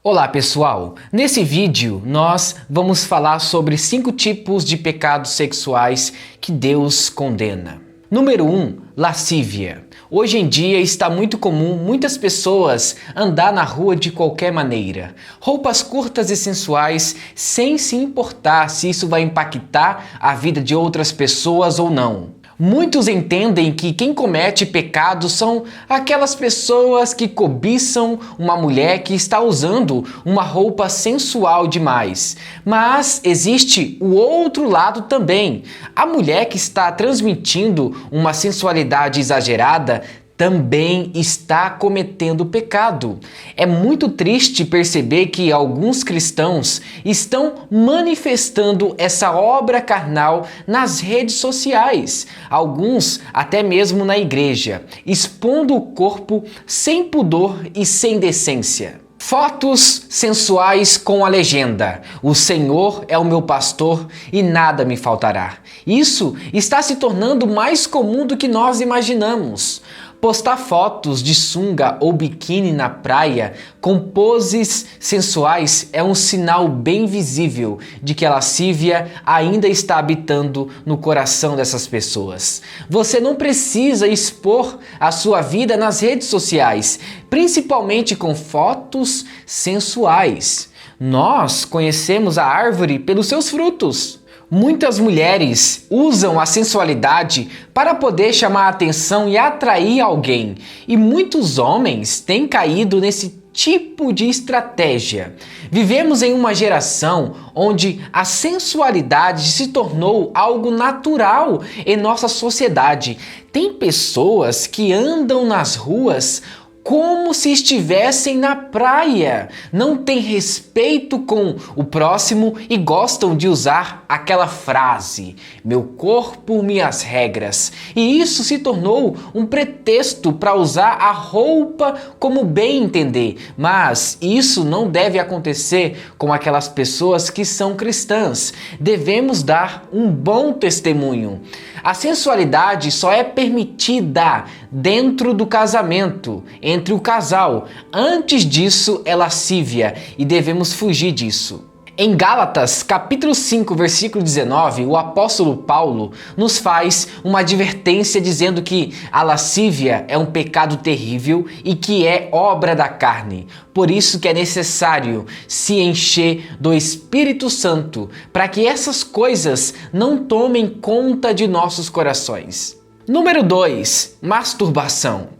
Olá pessoal, nesse vídeo nós vamos falar sobre 5 tipos de pecados sexuais que Deus condena. Número 1, lascívia. Hoje em dia está muito comum muitas pessoas andar na rua de qualquer maneira. Roupas curtas e sensuais sem se importar se isso vai impactar a vida de outras pessoas ou não. Muitos entendem que quem comete pecados são aquelas pessoas que cobiçam uma mulher que está usando uma roupa sensual demais. Mas existe o outro lado também. A mulher que está transmitindo uma sensualidade exagerada também está cometendo pecado. É muito triste perceber que alguns cristãos estão manifestando essa obra carnal nas redes sociais, alguns até mesmo na igreja, expondo o corpo sem pudor e sem decência. Fotos sensuais com a legenda: "O Senhor é o meu pastor e nada me faltará". Isso está se tornando mais comum do que nós imaginamos. Postar fotos de sunga ou biquíni na praia com poses sensuais é um sinal bem visível de que a lascívia ainda está habitando no coração dessas pessoas. Você não precisa expor a sua vida nas redes sociais, principalmente com fotos sensuais. Nós conhecemos a árvore pelos seus frutos. Muitas mulheres usam a sensualidade para poder chamar a atenção e atrair alguém, e muitos homens têm caído nesse tipo de estratégia. Vivemos em uma geração onde a sensualidade se tornou algo natural em nossa sociedade. Tem pessoas que andam nas ruas como se estivessem na praia, não têm respeito com o próximo e gostam de usar aquela frase: "meu corpo, minhas regras". E isso se tornou um pretexto para usar a roupa como bem entender. Mas isso não deve acontecer com aquelas pessoas que são cristãs. Devemos dar um bom testemunho. A sensualidade só é permitida dentro do casamento, entre o casal. Antes disso é lascívia e devemos fugir disso. Em Gálatas, capítulo 5, versículo 19, o apóstolo Paulo nos faz uma advertência dizendo que a lascívia é um pecado terrível e que é obra da carne. Por isso que é necessário se encher do Espírito Santo, para que essas coisas não tomem conta de nossos corações. Número 2, masturbação.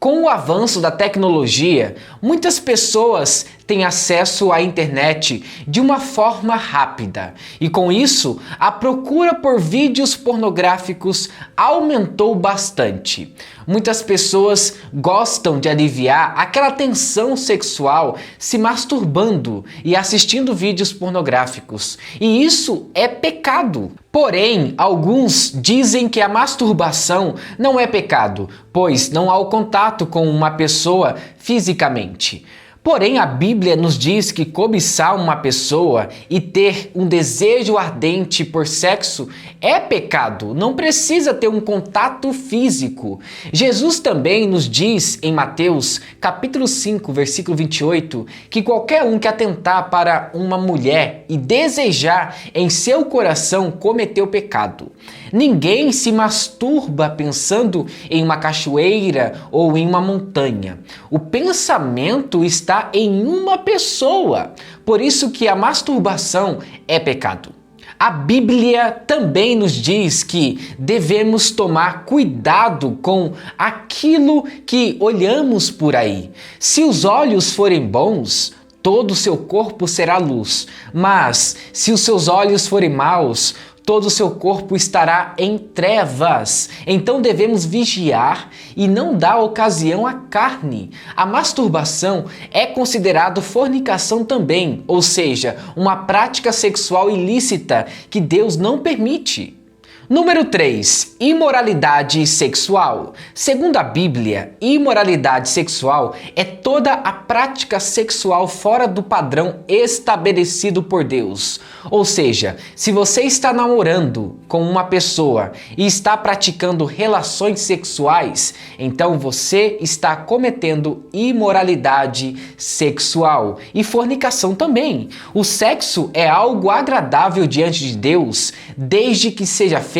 Com o avanço da tecnologia, muitas pessoas têm acesso à internet de uma forma rápida e com isso a procura por vídeos pornográficos aumentou bastante. Muitas pessoas gostam de aliviar aquela tensão sexual se masturbando e assistindo vídeos pornográficos, e isso é pecado. Porém, alguns dizem que a masturbação não é pecado, pois não há o contato com uma pessoa fisicamente. Porém, a Bíblia nos diz que cobiçar uma pessoa e ter um desejo ardente por sexo é pecado, não precisa ter um contato físico. Jesus também nos diz em Mateus, capítulo 5, versículo 28, que qualquer um que atentar para uma mulher e desejar em seu coração cometeu pecado. Ninguém se masturba pensando em uma cachoeira ou em uma montanha. O pensamento está em uma pessoa. Por isso que a masturbação é pecado. A Bíblia também nos diz que devemos tomar cuidado com aquilo que olhamos por aí. Se os olhos forem bons, todo o seu corpo será luz. Mas se os seus olhos forem maus, todo o seu corpo estará em trevas. Então devemos vigiar e não dar ocasião à carne. A masturbação é considerado fornicação também, ou seja, uma prática sexual ilícita que Deus não permite. Número 3. Imoralidade sexual. Segundo a Bíblia, imoralidade sexual é toda a prática sexual fora do padrão estabelecido por Deus. Ou seja, se você está namorando com uma pessoa e está praticando relações sexuais, então você está cometendo imoralidade sexual e fornicação também. O sexo é algo agradável diante de Deus, desde que seja feito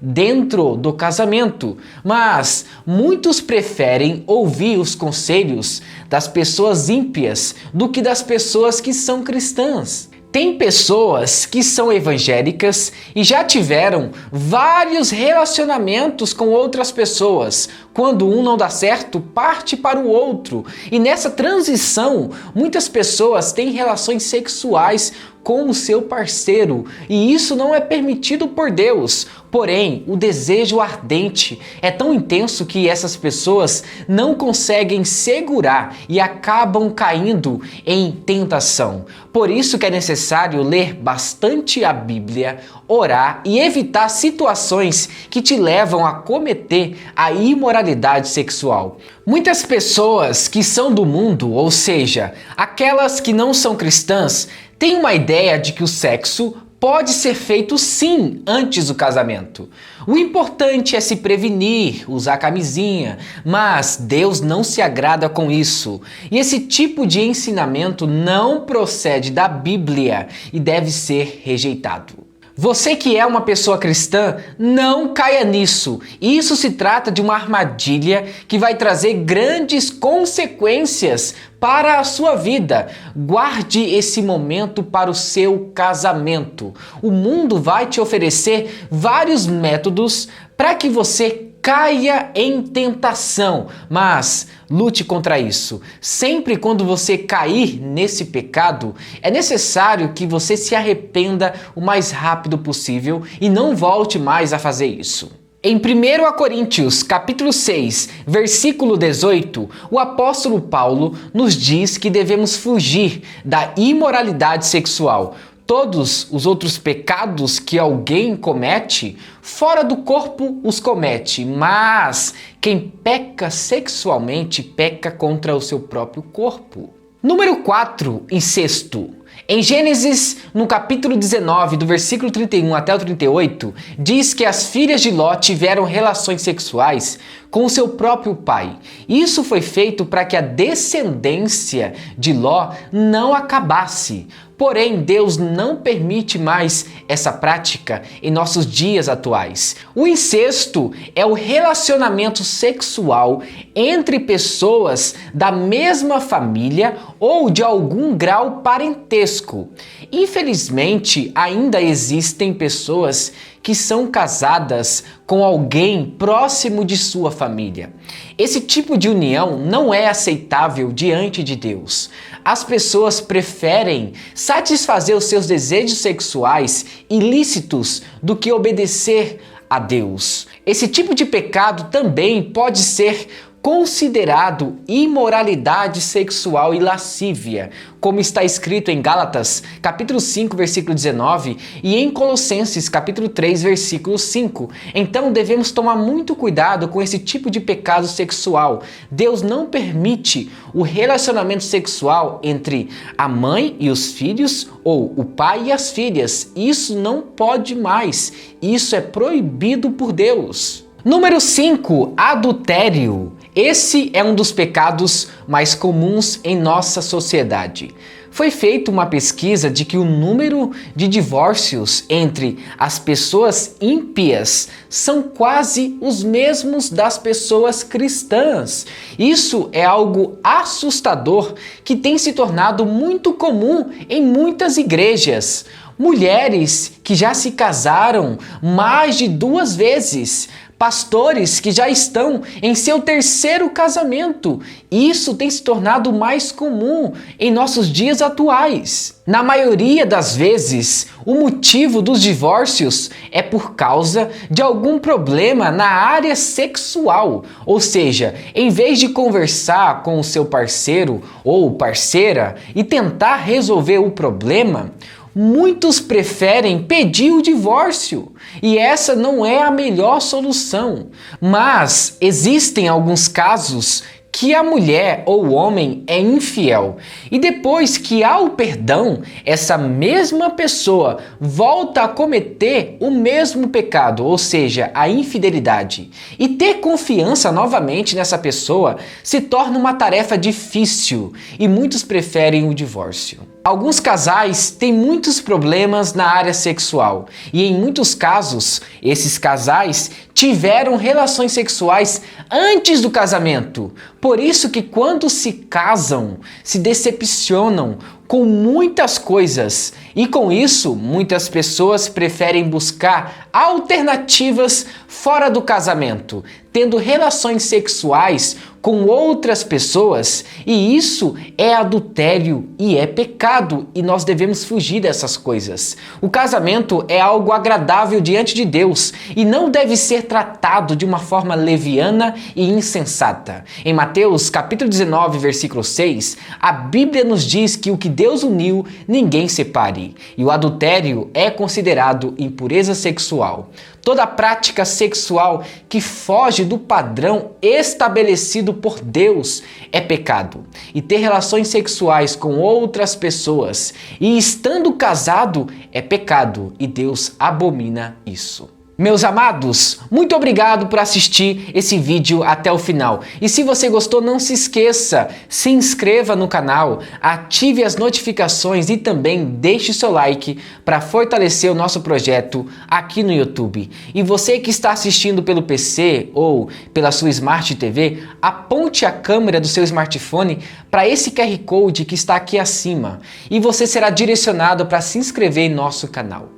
dentro do casamento, mas muitos preferem ouvir os conselhos das pessoas ímpias do que das pessoas que são cristãs. Tem pessoas que são evangélicas e já tiveram vários relacionamentos com outras pessoas. Quando um não dá certo, parte para o outro. E nessa transição, muitas pessoas têm relações sexuais com o seu parceiro, e isso não é permitido por Deus. Porém, o desejo ardente é tão intenso que essas pessoas não conseguem segurar e acabam caindo em tentação. Por isso que é necessário ler bastante a Bíblia, orar e evitar situações que te levam a cometer a imoralidade sexual. Muitas pessoas que são do mundo, ou seja, aquelas que não são cristãs, têm uma ideia de que o sexo pode ser feito sim antes do casamento. O importante é se prevenir, usar camisinha, mas Deus não se agrada com isso. E esse tipo de ensinamento não procede da Bíblia e deve ser rejeitado. Você que é uma pessoa cristã, não caia nisso. Isso se trata de uma armadilha que vai trazer grandes consequências para a sua vida. Guarde esse momento para o seu casamento. O mundo vai te oferecer vários métodos para que você caia em tentação, mas lute contra isso. Sempre quando você cair nesse pecado, é necessário que você se arrependa o mais rápido possível e não volte mais a fazer isso. Em 1 Coríntios, capítulo 6, versículo 18, o apóstolo Paulo nos diz que devemos fugir da imoralidade sexual. Todos os outros pecados que alguém comete, fora do corpo os comete, mas quem peca sexualmente peca contra o seu próprio corpo. Número 4, incesto. Em Gênesis, no capítulo 19, do versículo 31 até o 38, diz que as filhas de Ló tiveram relações sexuais com o seu próprio pai. Isso foi feito para que a descendência de Ló não acabasse. Porém, Deus não permite mais essa prática em nossos dias atuais. O incesto é o relacionamento sexual entre pessoas da mesma família ou de algum grau parentesco. Infelizmente, ainda existem pessoas que são casadas com alguém próximo de sua família. Esse tipo de união não é aceitável diante de Deus. As pessoas preferem satisfazer os seus desejos sexuais ilícitos do que obedecer a Deus. Esse tipo de pecado também pode ser considerado imoralidade sexual e lascívia, como está escrito em Gálatas, capítulo 5, versículo 19, e em Colossenses, capítulo 3, versículo 5. Então devemos tomar muito cuidado com esse tipo de pecado sexual. Deus não permite o relacionamento sexual entre a mãe e os filhos ou o pai e as filhas. Isso não pode mais. Isso é proibido por Deus. Número 5, adultério. Esse é um dos pecados mais comuns em nossa sociedade. Foi feita uma pesquisa de que o número de divórcios entre as pessoas ímpias são quase os mesmos das pessoas cristãs. Isso é algo assustador que tem se tornado muito comum em muitas igrejas. Mulheres que já se casaram mais de 2 vezes, pastores que já estão em seu 3º casamento. Isso tem se tornado mais comum em nossos dias atuais. Na maioria das vezes, o motivo dos divórcios é por causa de algum problema na área sexual. Ou seja, em vez de conversar com o seu parceiro ou parceira e tentar resolver o problema, muitos preferem pedir o divórcio. E essa não é a melhor solução. Mas existem alguns casos que a mulher ou o homem é infiel e depois que há o perdão, essa mesma pessoa volta a cometer o mesmo pecado, ou seja, a infidelidade. E ter confiança novamente nessa pessoa se torna uma tarefa difícil e muitos preferem o divórcio. Alguns casais têm muitos problemas na área sexual e em muitos casos, esses casais tiveram relações sexuais antes do casamento. Por isso que quando se casam, se decepcionam com muitas coisas e com isso, muitas pessoas preferem buscar alternativas fora do casamento, tendo relações sexuais com outras pessoas, e isso é adultério e é pecado, e nós devemos fugir dessas coisas. O casamento é algo agradável diante de Deus e não deve ser tratado de uma forma leviana e insensata. Em Mateus capítulo 19, versículo 6, a Bíblia nos diz que o que Deus uniu, ninguém separe, e o adultério é considerado impureza sexual. Toda prática sexual que foge do padrão estabelecido por Deus é pecado. E ter relações sexuais com outras pessoas e estando casado é pecado e Deus abomina isso. Meus amados, muito obrigado por assistir esse vídeo até o final. E se você gostou, não se esqueça, se inscreva no canal, ative as notificações e também deixe seu like para fortalecer o nosso projeto aqui no YouTube. E você que está assistindo pelo PC ou pela sua Smart TV, aponte a câmera do seu smartphone para esse QR Code que está aqui acima e você será direcionado para se inscrever em nosso canal.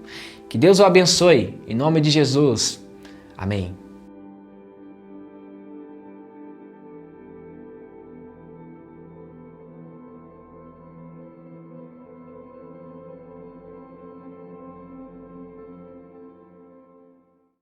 Que Deus o abençoe, em nome de Jesus. Amém.